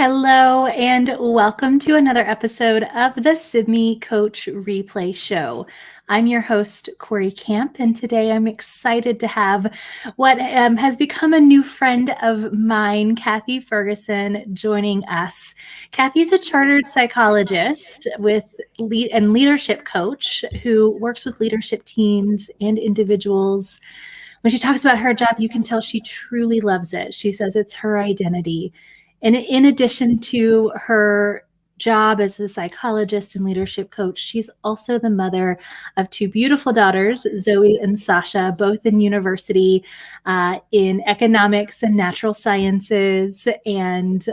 Hello, and welcome to another episode of the Sibme Coach Replay Show. I'm your host, Cory Camp, and today I'm excited to have what has become a new friend of mine, Cathy Ferguson, joining us. Cathy's a chartered psychologist and leadership coach who works with leadership teams and individuals. When she talks about her job, you can tell she truly loves it. She says it's her identity. And in addition to her job as a psychologist and leadership coach, she's also the mother of two beautiful daughters, Zoe and Sasha, both in university in economics and natural sciences. And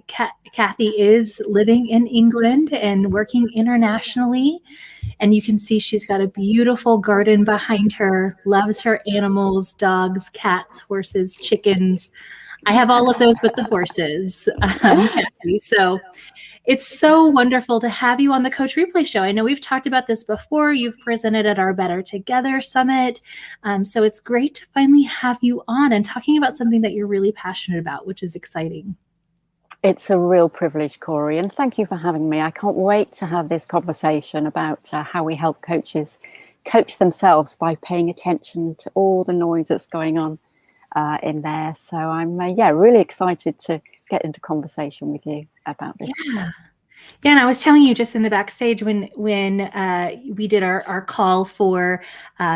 Cathy is living in England and working internationally. And you can see she's got a beautiful garden behind her, loves her animals, dogs, cats, horses, chickens. I have all of those but the horses, Cathy. So it's so wonderful to have you on the Coach Replay Show. I know we've talked about this before. You've presented at our Better Together Summit. So it's great to finally have you on and talking about something that you're really passionate about, which is exciting. It's a real privilege, Cory, and thank you for having me. I can't wait to have this conversation about how we help coaches coach themselves by paying attention to all the noise that's going on in there. So I'm really excited to get into conversation with you about this. Yeah, and I was telling you just in the backstage when we did our call for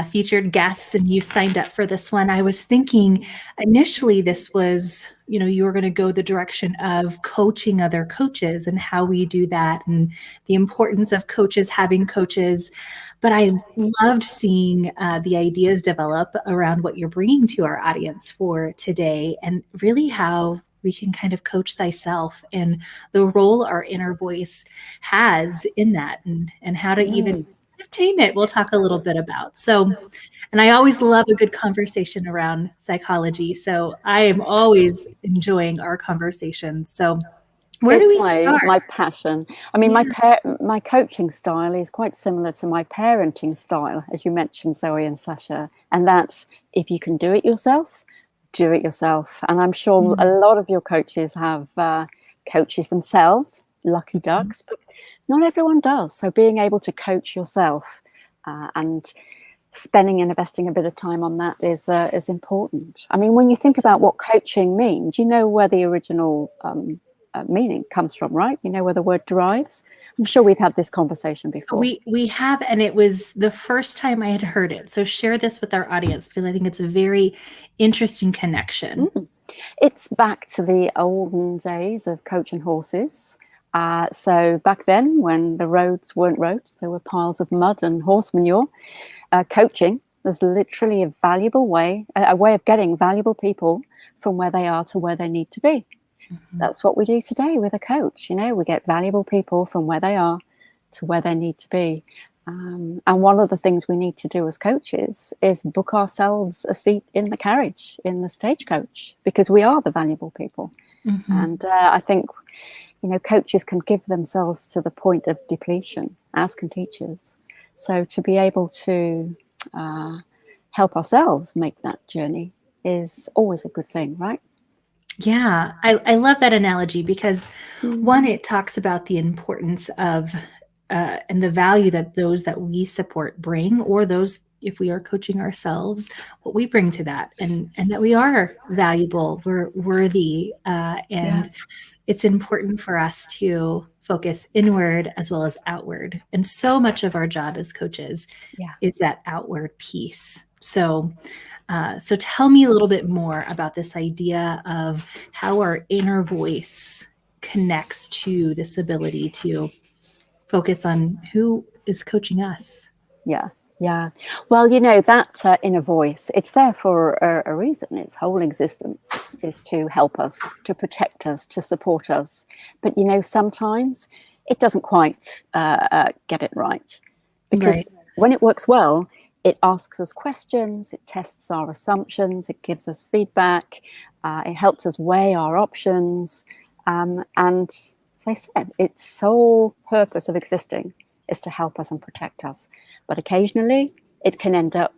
featured guests and you signed up for this one, I was thinking initially this was, you were going to go the direction of coaching other coaches and how we do that and the importance of coaches having coaches. But I loved seeing the ideas develop around what you're bringing to our audience for today and really how we can kind of coach thyself and the role our inner voice has in that and how to even tame it. We'll talk a little bit about. So, and I always love a good conversation around psychology. So I am always enjoying our conversations. So where do we start? My passion. I mean, my coaching style is quite similar to my parenting style, as you mentioned, Zoe and Sasha. And that's if you can do it yourself, do it yourself. And I'm sure a lot of your coaches have coaches themselves, lucky ducks, but not everyone does. So being able to coach yourself and spending and investing a bit of time on that is important. I mean, when you think about what coaching means, you know where the original meaning comes from, right? You know where the word derives. I'm sure we've had this conversation before. We have, and it was the first time I had heard it. So share this with our audience because I think it's a very interesting connection. It's back to the olden days of coaching horses. So back then, when the roads weren't roads, there were piles of mud and horse manure. Coaching was literally a way of getting valuable people from where they are to where they need to be. That's what we do today with a coach. We get valuable people from where they are to where they need to be. And one of the things we need to do as coaches is book ourselves a seat in the carriage, in the stagecoach, because we are the valuable people. And I think, coaches can give themselves to the point of depletion, as can teachers. So to be able to help ourselves make that journey is always a good thing, right? Yeah, I love that analogy because one, it talks about the importance of and the value that those that we support bring, or those, if we are coaching ourselves, what we bring to that, and that we are valuable, we're worthy, and it's important for us to focus inward as well as outward. And so much of our job as coaches is that outward piece. So tell me a little bit more about this idea of how our inner voice connects to this ability to focus on who is coaching us. Yeah. Well, that inner voice, it's there for a reason. Its whole existence is to help us, to protect us, to support us. But, sometimes it doesn't quite get it right. Because when it works well, it asks us questions, it tests our assumptions, it gives us feedback, it helps us weigh our options. And as I said, its sole purpose of existing is to help us and protect us. But occasionally it can end up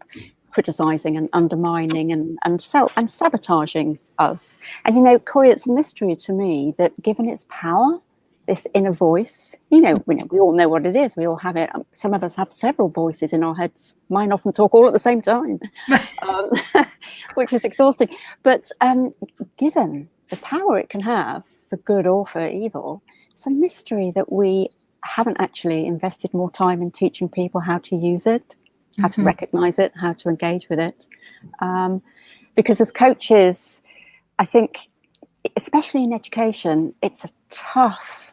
criticizing and undermining and sabotaging us. And you know, Cory, it's a mystery to me that given its power, this inner voice, we all know what it is. We all have it. Some of us have several voices in our heads. Mine often talk all at the same time, which is exhausting. But given the power it can have for good or for evil, it's a mystery that we haven't actually invested more time in teaching people how to use it, how to recognize it, how to engage with it. Because as coaches, I think, especially in education, it's a tough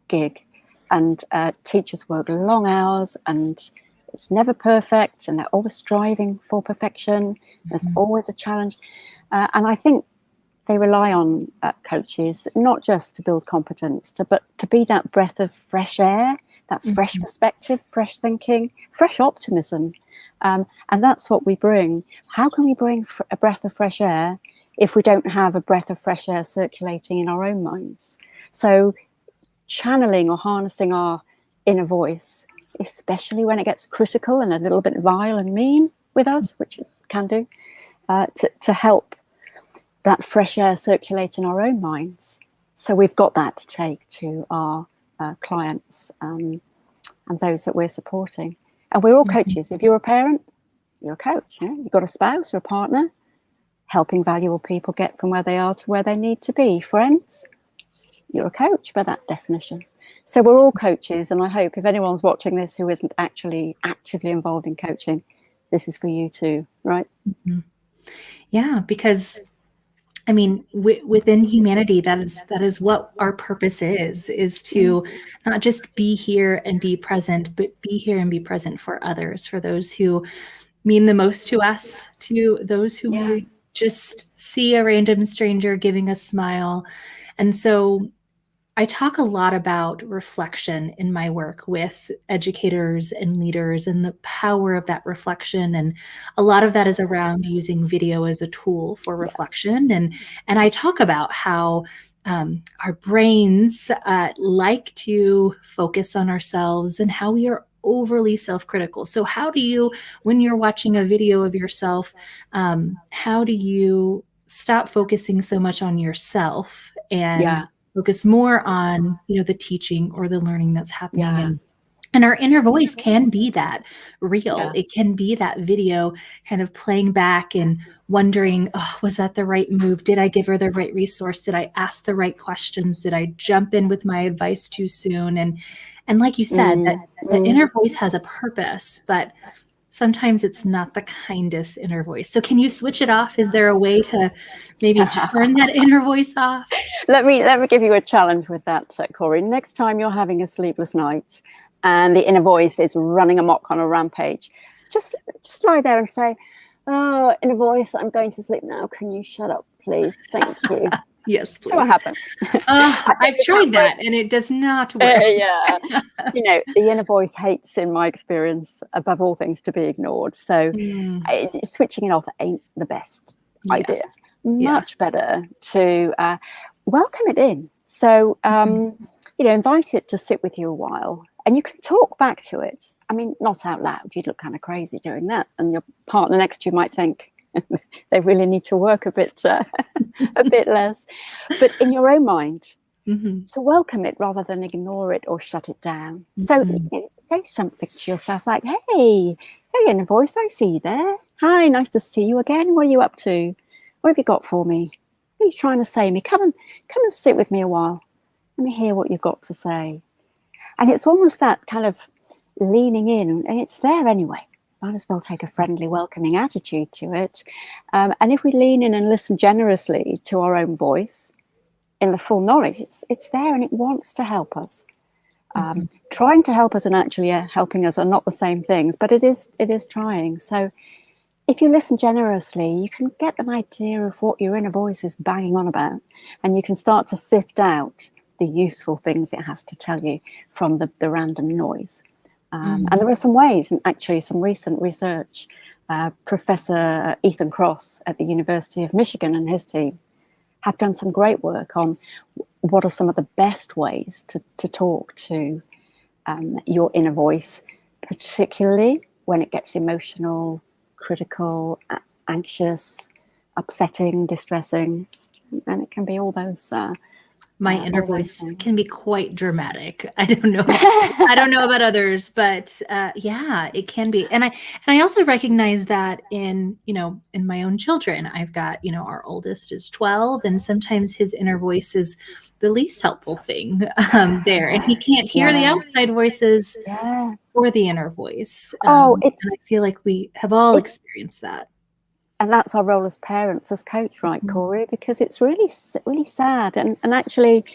gig, and teachers work long hours, and it's never perfect, and they're always striving for perfection. There's always a challenge, and I think they rely on coaches not just to build competence, but to be that breath of fresh air, that fresh perspective, fresh thinking, fresh optimism, and that's what we bring. How can we bring a breath of fresh air if we don't have a breath of fresh air circulating in our own minds? So channeling or harnessing our inner voice, especially when it gets critical and a little bit vile and mean with us, which it can do, to help that fresh air circulate in our own minds. So we've got that to take to our clients and those that we're supporting. And we're all coaches. If you're a parent, you're a coach. You've got a spouse or a partner, helping valuable people get from where they are to where they need to be. Friends, you're a coach by that definition. So we're all coaches, and I hope if anyone's watching this who isn't actually actively involved in coaching, this is for you too, right? Yeah, because I mean, within humanity, that is what our purpose is to not just be here and be present, but be here and be present for others, for those who mean the most to us, to those who we just see a random stranger giving a smile. And so I talk a lot about reflection in my work with educators and leaders and the power of that reflection. And a lot of that is around using video as a tool for reflection. And I talk about how our brains like to focus on ourselves and how we are overly self-critical. So how do you, when you're watching a video of yourself, how do you stop focusing so much on yourself and focus more on, the teaching or the learning that's happening? And our inner voice can be that real. It can be that video kind of playing back and wondering, was that the right move? Did I give her the right resource? Did I ask the right questions? Did I jump in with my advice too soon? And like you said, that the inner voice has a purpose, but sometimes it's not the kindest inner voice. So can you switch it off? Is there a way to maybe turn that inner voice off? Let me give you a challenge with that, Cory. Next time you're having a sleepless night and the inner voice is running amok on a rampage, just lie there and say, "Oh, inner voice, I'm going to sleep now. Can you shut up, please? Thank you." Yes, please. So what happens? I've tried that and it does not work. The inner voice hates, in my experience, above all things, to be ignored. So switching it off ain't the best idea. Much better to welcome it in. So, invite it to sit with you a while, and you can talk back to it. I mean, not out loud. You'd look kind of crazy doing that. And your partner next to you might think they really need to work a bit less. But in your own mind, to welcome it rather than ignore it or shut it down. So say something to yourself like, hey, inner voice, I see you there. Hi, nice to see you again. What are you up to? What have you got for me? What are you trying to say to me? Come and sit with me a while. Let me hear what you've got to say. And it's almost that kind of leaning in, and it's there anyway. Might as well take a friendly, welcoming attitude to it. And if we lean in and listen generously to our own voice, in the full knowledge, it's there and it wants to help us. Trying to help us and actually helping us are not the same things, but it is trying. So if you listen generously, you can get an idea of what your inner voice is banging on about, and you can start to sift out the useful things it has to tell you from the random noise. And there are some ways, and actually some recent research, Professor Ethan Cross at the University of Michigan and his team have done some great work on what are some of the best ways to talk to your inner voice, particularly when it gets emotional, critical, anxious, upsetting, distressing, and it can be all those. My inner voice can be quite dramatic. I don't know. I don't know about others, but yeah, it can be. And I also recognize that in my own children. I've got, our oldest is 12, and sometimes his inner voice is the least helpful thing there. And he can't hear the outside voices or the inner voice. And I feel like we have all experienced that. And that's our role as parents, as coach, right, Cory? Because it's really, really sad. And actually,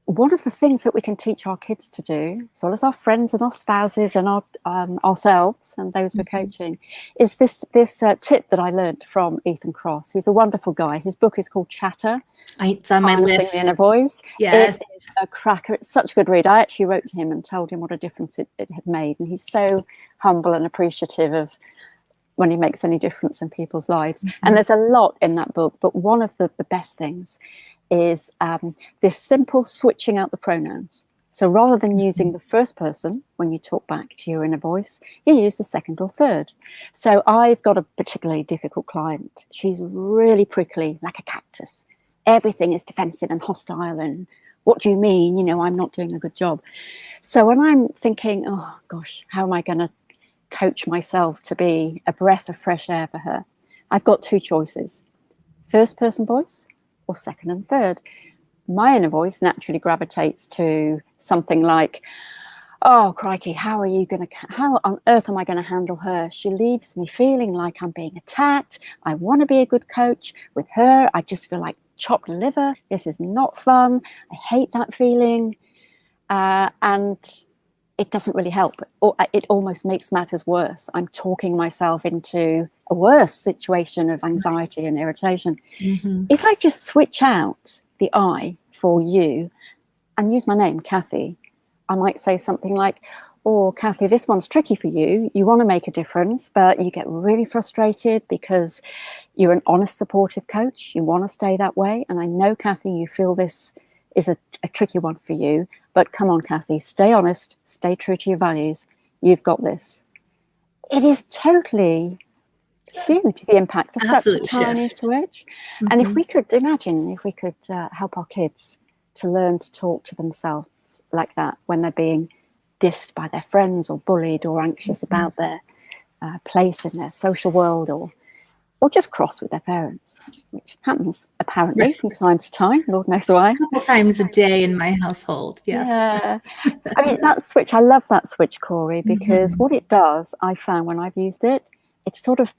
one of the things that we can teach our kids to do, as well as our friends and our spouses and our ourselves and those we're coaching, is this tip that I learned from Ethan Kross, who's a wonderful guy. His book is called Chatter. It's on my list. The Inner Voice. Yes. It is a cracker. It's such a good read. I actually wrote to him and told him what a difference it had made. And he's so humble and appreciative of when he makes any difference in people's lives. And there's a lot in that book, but one of the best things is this simple switching out the pronouns. So rather than using the first person when you talk back to your inner voice, you use the second or third. So I've got a particularly difficult client. She's really prickly, like a cactus. Everything is defensive and hostile, and what do you mean? I'm not doing a good job. So when I'm thinking, oh gosh, how am I going to coach myself to be a breath of fresh air for her, I've got two choices: first person voice or second and third. My inner voice naturally gravitates to something like, oh crikey, how on earth am I going to handle her? She leaves me feeling like I'm being attacked. I want to be a good coach with her. I just feel like chopped liver. This is not fun. I hate that feeling. And it doesn't really help, or it almost makes matters worse. I'm talking myself into a worse situation of anxiety and irritation. If I just switch out the I for you and use my name, Cathy, I might say something like, oh, Cathy, this one's tricky for you. You want to make a difference, but you get really frustrated because you're an honest, supportive coach. You want to stay that way. And I know, Cathy, you feel this is a tricky one for you, but come on, Cathy, stay honest, stay true to your values. You've got this. It is totally huge, the impact for such a tiny switch. And if we could help our kids to learn to talk to themselves like that when they're being dissed by their friends or bullied or anxious about their place in their social world, or just cross with their parents, which happens apparently from time to time, Lord knows why. A couple times a day in my household, yes. Yeah. I mean, that switch, I love that switch, Cory, because what it does, I found when I've used it, it sort of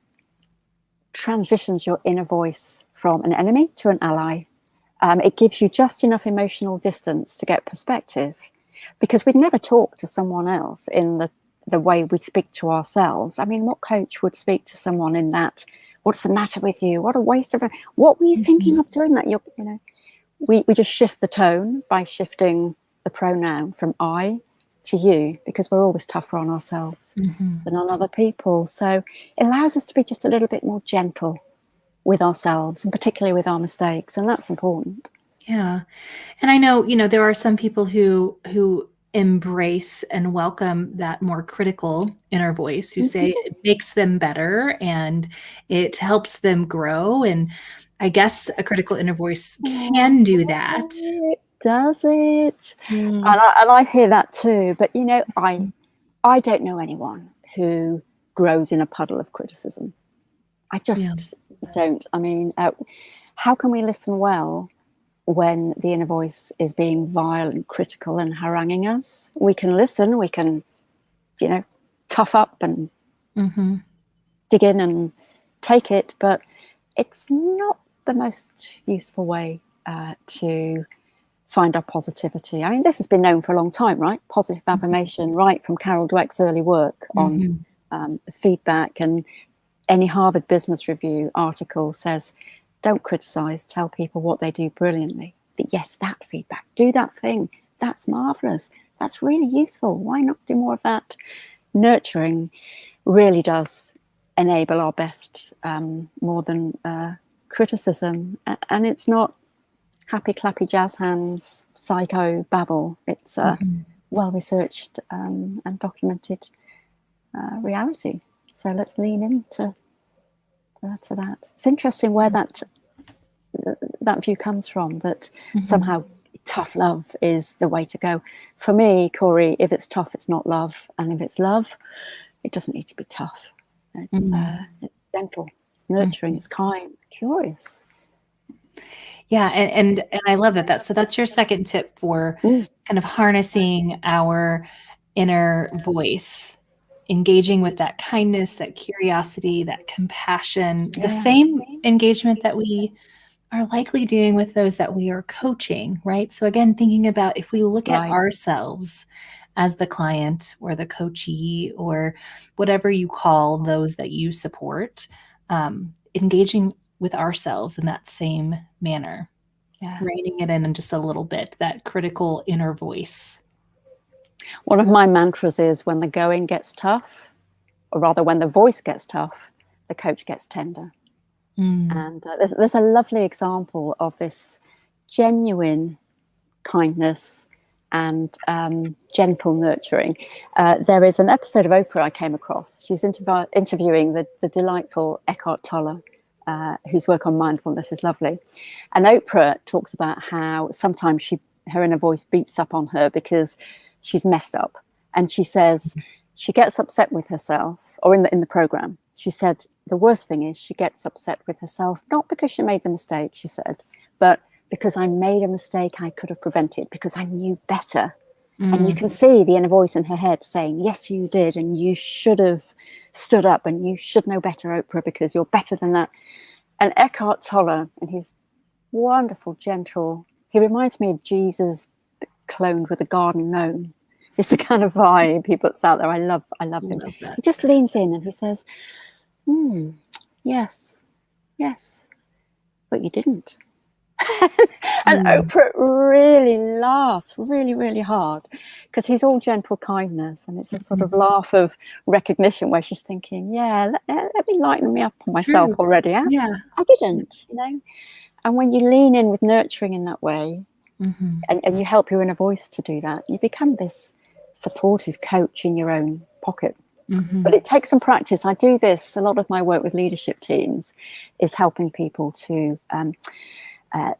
transitions your inner voice from an enemy to an ally. It gives you just enough emotional distance to get perspective, because we'd never talk to someone else in the way we speak to ourselves. I mean, what coach would speak to someone in that, what's the matter with you? What a waste of, what were you thinking of doing that? We just shift the tone by shifting the pronoun from I to you, because we're always tougher on ourselves than on other people. So it allows us to be just a little bit more gentle with ourselves, and particularly with our mistakes. And that's important. Yeah. And I know, there are some people who embrace and welcome that more critical inner voice, who say it makes them better and it helps them grow. And I guess a critical inner voice can do that. Does it? And I hear that too. But, I don't know anyone who grows in a puddle of criticism. I just don't. I mean, how can we listen well when the inner voice is being vile and critical and haranguing us? We can listen, we can, tough up and dig in and take it, but it's not the most useful way to find our positivity. I mean, this has been known for a long time, right? Positive affirmation, right from Carol Dweck's early work on feedback, and any Harvard Business Review article says, don't criticize, tell people what they do brilliantly. Yes, that feedback, do that thing. That's marvelous. That's really useful. Why not do more of that? Nurturing really does enable our best, more than criticism. And it's not happy, clappy, jazz hands, psycho babble. It's well-researched and documented reality. So let's lean into to that. It's interesting where that view comes from, that somehow tough love is the way to go. For me, Cory, if it's tough, it's not love. And if it's love, it doesn't need to be tough. It's gentle, it's nurturing, it's kind, it's curious. Yeah, and I love that. So that's your second tip for kind of harnessing our inner voice, engaging with that kindness, that curiosity, that compassion, the same engagement that we are likely doing with those that we are coaching, right? So again, thinking about if we look at ourselves as the client or the coachee or whatever you call those that you support, engaging with ourselves in that same manner, reining it in just a little bit, that critical inner voice. One of my mantras is, when the going gets tough, or rather when the voice gets tough, the coach gets tender. And there's a lovely example of this genuine kindness and gentle nurturing. There is an episode of Oprah I came across. She's interviewing the delightful Eckhart Tolle, whose work on mindfulness is lovely. And Oprah talks about how sometimes her inner voice beats up on her because she's messed up. And she says she gets upset with herself, or in the program, she said the worst thing is she gets upset with herself, not because she made a mistake, she said, but because I made a mistake I could have prevented, because I knew better. And you can see the inner voice in her head saying, yes, you did, and you should have stood up, and you should know better, Oprah, because you're better than that. And Eckhart Tolle, and he's wonderful, gentle, he reminds me of Jesus cloned with a garden gnome. It's the kind of vibe he puts out there. I love him. He just leans in and he says, yes, but you didn't. And Oprah really laughs really, really hard, because he's all gentle kindness, and it's a sort of laugh of recognition where she's thinking, let me lighten me up on myself already. I didn't, And when you lean in with nurturing in that way, and you help your inner voice to do that, you become this supportive coach in your own pocket. But it takes some practice. I do this, a lot of my work with leadership teams is helping people to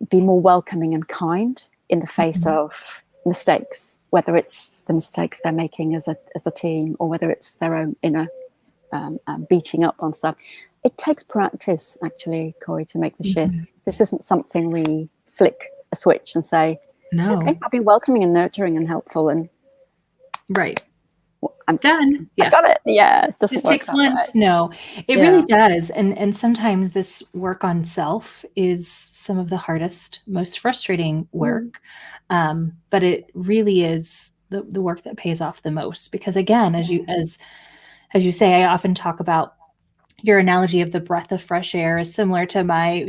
be more welcoming and kind in the face of mistakes, whether it's the mistakes they're making as a team, or whether it's their own inner beating up on stuff. It takes practice, actually, Cory, to make the shift. This isn't something we flick a switch and say, okay, I'll be welcoming and nurturing and helpful, and I'm done. I got it. It just takes once. No, it really does. And sometimes this work on self is some of the hardest, most frustrating work. But it really is the work that pays off the most, because again, as you say, I often talk about your analogy of the breath of fresh air is similar to my,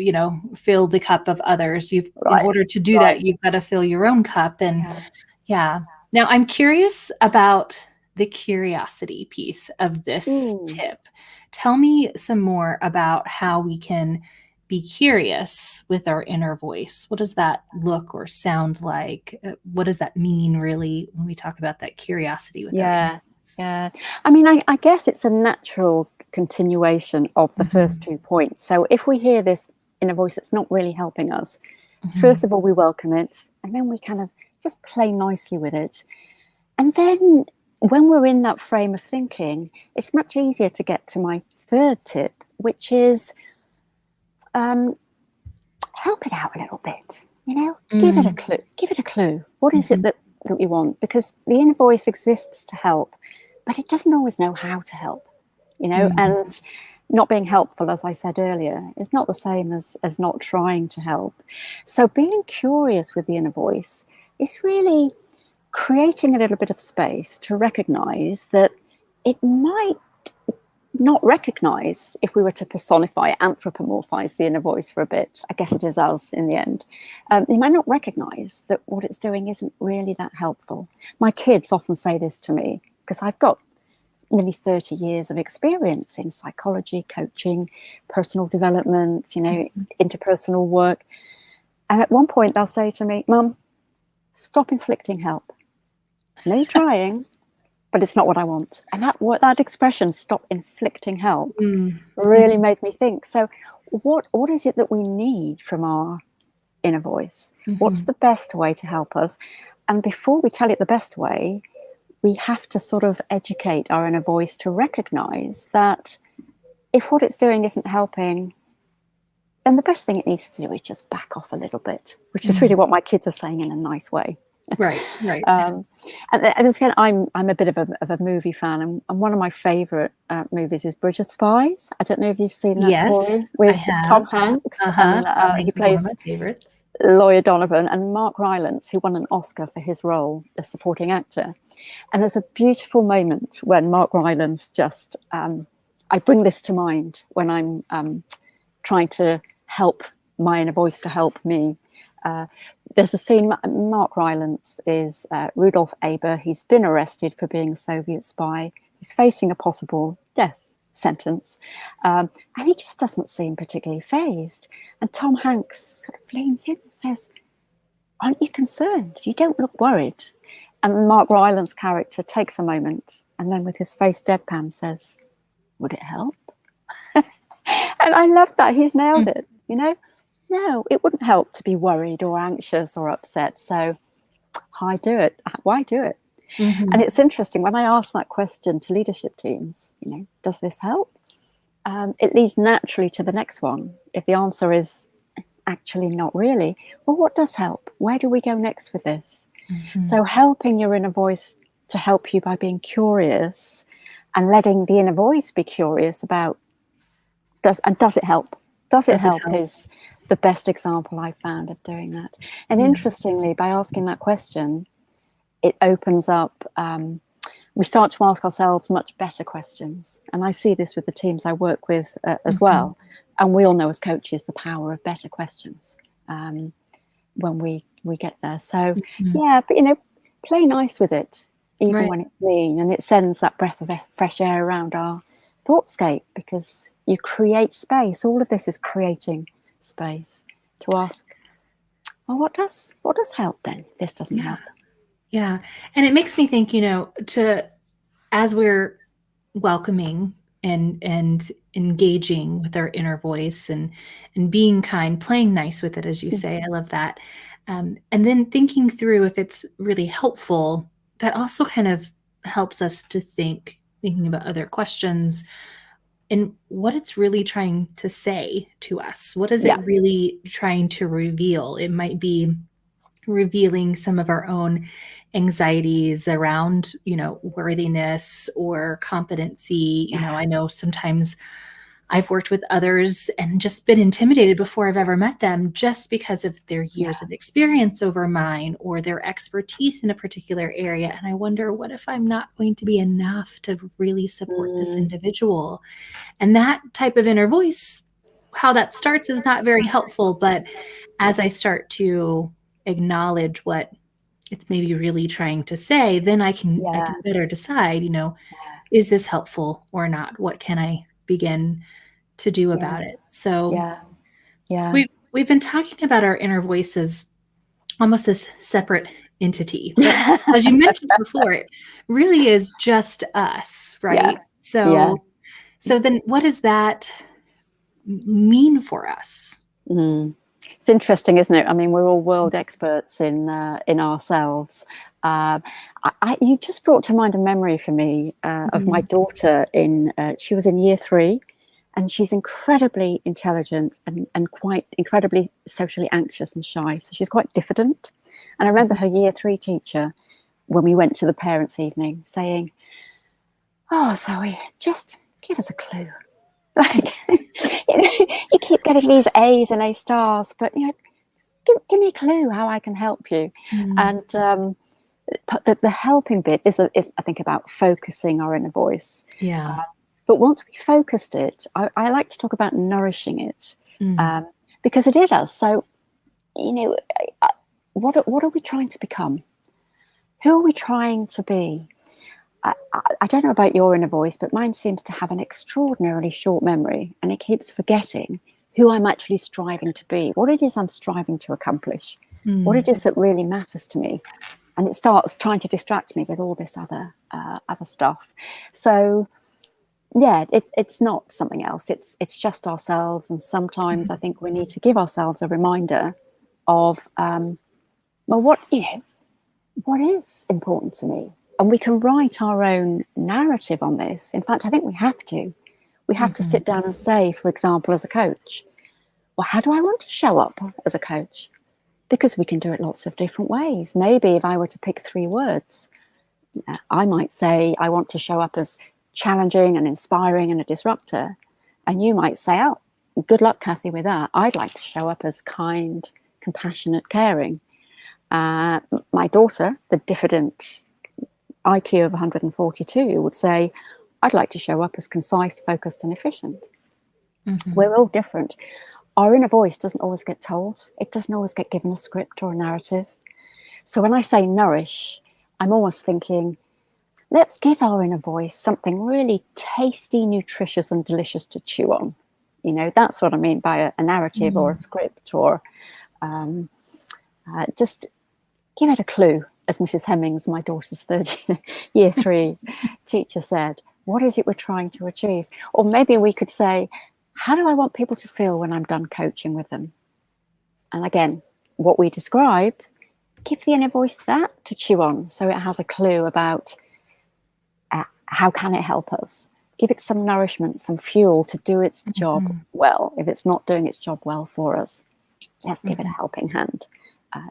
fill the cup of others. In order to do that, you've got to fill your own cup. And now I'm curious about the curiosity piece of this tip. Tell me some more about how we can be curious with our inner voice. What does that look or sound like? What does that mean, really, when we talk about that curiosity with our inner voice? I mean, I guess it's a natural continuation of the first 2 points. So if we hear this inner voice that's not really helping us, first of all, we welcome it, and then we kind of just play nicely with it. And then when we're in that frame of thinking, it's much easier to get to my third tip, which is help it out a little bit, give it a clue. What is it that we want? Because the inner voice exists to help, but it doesn't always know how to help, and not being helpful, as I said earlier, is not the same as not trying to help. So being curious with the inner voice is really creating a little bit of space to recognize that it might not recognize, if we were to personify, anthropomorphize the inner voice for a bit, I guess it is us in the end, it might not recognize that what it's doing isn't really that helpful. My kids often say this to me, because I've got nearly 30 years of experience in psychology, coaching, personal development, interpersonal work. And at one point they'll say to me, Mum, stop inflicting help. I know you're trying, but it's not what I want. And that expression, stop inflicting help, Mm. really made me think. So what is it that we need from our inner voice? What's the best way to help us? And before we tell it the best way, we have to sort of educate our inner voice to recognize that if what it's doing isn't helping, then the best thing it needs to do is just back off a little bit, which is really what my kids are saying in a nice way. Right. And again, I'm a bit of a movie fan, and one of my favorite movies is Bridge of Spies. I don't know if you've seen that, Yes, Cory, with Tom Hanks, and Tom Hanks he is one plays of my favorites. Lawyer Donovan, and Mark Rylance, who won an Oscar for his role as supporting actor. And there's a beautiful moment when Mark Rylance just, I bring this to mind when I'm trying to help my inner voice to help me. There's a scene, Mark Rylance is Rudolf Aber. He's been arrested for being a Soviet spy. He's facing a possible death sentence. And he just doesn't seem particularly fazed. And Tom Hanks sort of leans in and says, aren't you concerned? You don't look worried. And Mark Rylance's character takes a moment and then with his face deadpan says, would it help? And I love that. He's nailed it, you know? No, it wouldn't help to be worried or anxious or upset. So why do it? Why do it? And it's interesting when I ask that question to leadership teams, you know, does this help? It leads naturally to the next one. If the answer is actually not really, well, what does help? Where do we go next with this? So helping your inner voice to help you by being curious and letting the inner voice be curious about does it help? Does it help is the best example I've found of doing that. And interestingly, by asking that question, it opens up, we start to ask ourselves much better questions. And I see this with the teams I work with as well. And we all know as coaches the power of better questions when we get there. So yeah, but you know, play nice with it, even when it's mean, and it sends that breath of fresh air around our thoughtscape, because you create space. All of this is creating space to ask, well, what does help then if this doesn't help? Yeah. And it makes me think, you know, as we're welcoming and engaging with our inner voice and being kind, playing nice with it, as you say, I love that. And then thinking through if it's really helpful, that also kind of helps us to thinking about other questions and what it's really trying to say to us. What is it really trying to reveal? It might be revealing some of our own anxieties around, you know, worthiness or competency. You know, I know sometimes I've worked with others and just been intimidated before I've ever met them just because of their years of experience over mine or their expertise in a particular area. And I wonder, what if I'm not going to be enough to really support this individual? And that type of inner voice, how that starts is not very helpful. But as I start to acknowledge what it's maybe really trying to say, then I can better decide, you know, is this helpful or not? What can I begin to do about it? So, so we've been talking about our inner voice as almost this separate entity. But as you mentioned before, it really is just us, right? So then what does that mean for us? It's interesting, isn't it? I mean, we're all world experts in ourselves. You just brought to mind a memory for me of my daughter she was in year 3, and she's incredibly intelligent and quite incredibly socially anxious and shy. So she's quite diffident. And I remember her year 3 teacher, when we went to the parents' evening, saying, "Oh, Zoe, just give us a clue. Like, you know, you keep getting these A's and A stars, but you know, give me a clue how I can help you." And the helping bit is, if I think about focusing our inner voice. But once we focused it, I like to talk about nourishing it, because it is. So, you know, what are we trying to become? Who are we trying to be? I don't know about your inner voice, but mine seems to have an extraordinarily short memory, and it keeps forgetting who I'm actually striving to be, what it is I'm striving to accomplish, what it is that really matters to me. and it starts trying to distract me with all this other stuff. So yeah, it's not something else. It's just ourselves. And sometimes I think we need to give ourselves a reminder of, well, what is important to me? And we can write our own narrative on this. In fact, I think we have to. We have to sit down and say, for example, as a coach, well, how do I want to show up as a coach? Because we can do it lots of different ways. Maybe if I were to pick 3 words, I might say I want to show up as challenging and inspiring and a disruptor. And you might say, oh, good luck, Cathy, with that. I'd like to show up as kind, compassionate, caring. My daughter, the diffident IQ of 142, would say, I'd like to show up as concise, focused, and efficient. We're all different. Our inner voice doesn't always get told. It doesn't always get given a script or a narrative. So when I say nourish, I'm almost thinking, let's give our inner voice something really tasty, nutritious, and delicious to chew on. You know, that's what I mean by a narrative or a script, or just give it a clue, as Mrs. Hemmings, my daughter's year 3 teacher, said. What is it we're trying to achieve? Or maybe we could say, how do I want people to feel when I'm done coaching with them? And again, what we describe, give the inner voice that to chew on, so it has a clue about how can it help us. Give it some nourishment, some fuel to do its job well. If it's not doing its job well for us, let's give it a helping hand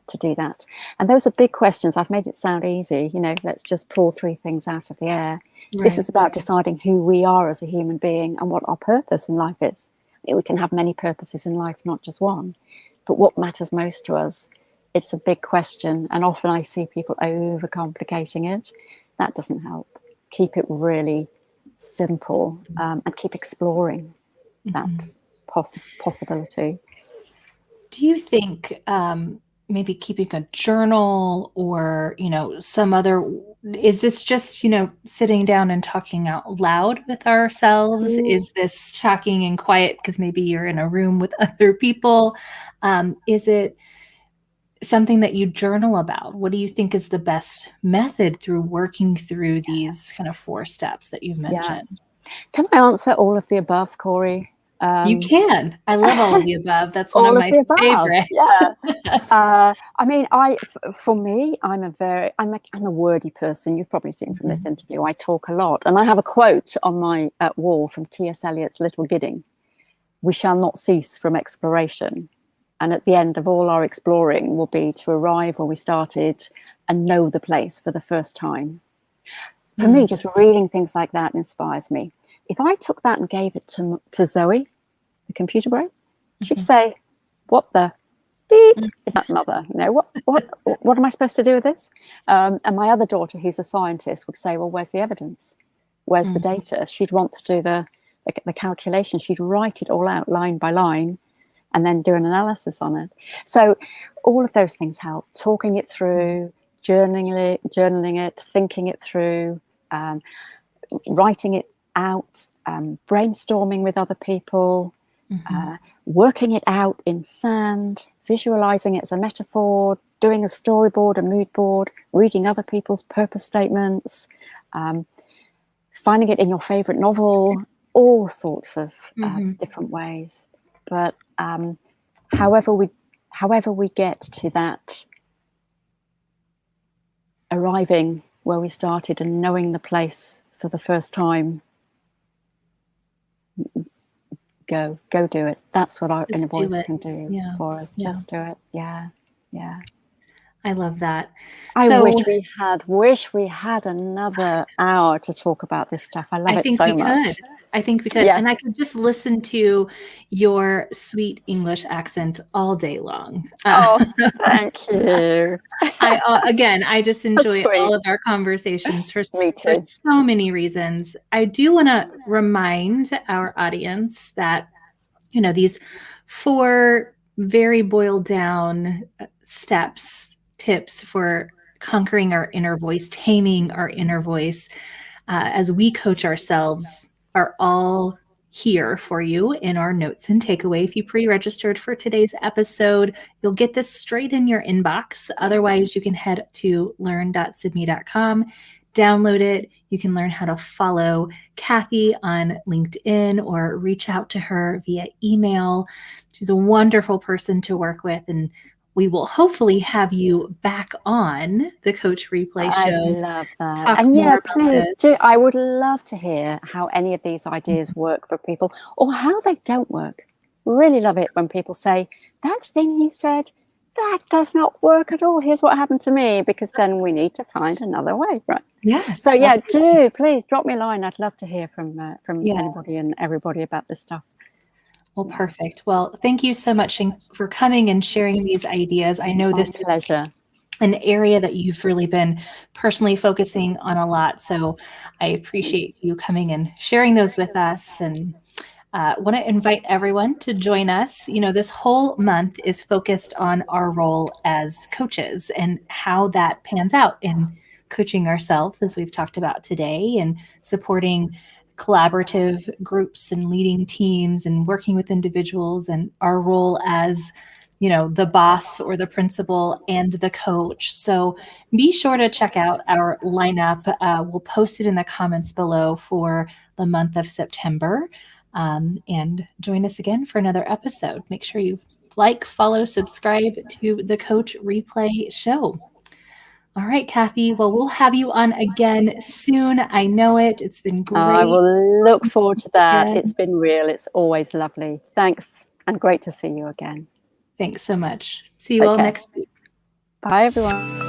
to do that. And those are big questions. I've made it sound easy. You know, let's just pull 3 things out of the air. Right. This is about deciding who we are as a human being and what our purpose in life is. I mean, we can have many purposes in life, not just one. But what matters most to us? It's a big question. And often I see people overcomplicating it. That doesn't help. Keep it really simple, and keep exploring that possibility. Do you think maybe keeping a journal or, you know, some other, is this just, you know, sitting down and talking out loud with ourselves? Is this talking in quiet because maybe you're in a room with other people? Is it something that you journal about? What do you think is the best method through working through these kind of 4 steps that you've mentioned? Can I answer all of the above, Cory? You can. I love all of the above. That's one of my favorites. Yeah. I mean, for me, I'm a wordy person. You've probably seen from this interview, I talk a lot. And I have a quote on my wall from T.S. Eliot's Little Gidding. We shall not cease from exploration. And at the end of all our exploring will be to arrive where we started and know the place for the first time. For me, just reading things like that inspires me. If I took that and gave it to Zoe, the computer brain, she'd say, what the beep is that, mother? You know, what am I supposed to do with this? And my other daughter, who's a scientist, would say, well, where's the evidence? Where's the data? She'd want to do the calculation. She'd write it all out line by line and then do an analysis on it. So all of those things help. Talking it through, journaling it, thinking it through, writing it out, brainstorming with other people, working it out in sand, visualizing it as a metaphor, doing a storyboard, a mood board, reading other people's purpose statements, finding it in your favorite novel, all sorts of different ways. But however we get to that arriving where we started and knowing the place for the first time, go do it. That's what our inner voice can do for us. Just do it. Yeah. I love that. I wish we had another hour to talk about this stuff. I love it so much. I think we could. Yeah. And I could just listen to your sweet English accent all day long. Oh, thank you. I just enjoy all of our conversations for so many reasons. I do want to remind our audience that, you know, these 4 very boiled down tips for conquering our inner voice, taming our inner voice, as we coach ourselves, are all here for you in our notes and takeaway. If you pre-registered for today's episode, you'll get this straight in your inbox. Otherwise, you can head to learn.sibme.com, download it. You can learn how to follow Cathy on LinkedIn or reach out to her via email. She's a wonderful person to work with, and we will hopefully have you back on the Coach Replay Show. I love that. And yeah, please do. I would love to hear how any of these ideas work for people or how they don't work. Really love it when people say, that thing you said, that does not work at all. Here's what happened to me, because then we need to find another way, right? Yes. So yeah, do please drop me a line. I'd love to hear from anybody and everybody about this stuff. Well, perfect. Well, thank you so much for coming and sharing these ideas. I know this is an area that you've really been personally focusing on a lot. So I appreciate you coming and sharing those with us, and want to invite everyone to join us. You know, this whole month is focused on our role as coaches and how that pans out in coaching ourselves, as we've talked about today, and supporting collaborative groups and leading teams and working with individuals, and our role as, you know, the boss or the principal and the coach. So be sure to check out our lineup. We'll post it in the comments below for the month of September. And join us again for another episode. Make sure you like, follow, subscribe to the Coach Replay Show. All right, Cathy. Well, we'll have you on again soon. I know it. It's been great. I will look forward to that. It's been real. It's always lovely. Thanks. And great to see you again. Thanks so much. See you all next week. Bye, everyone.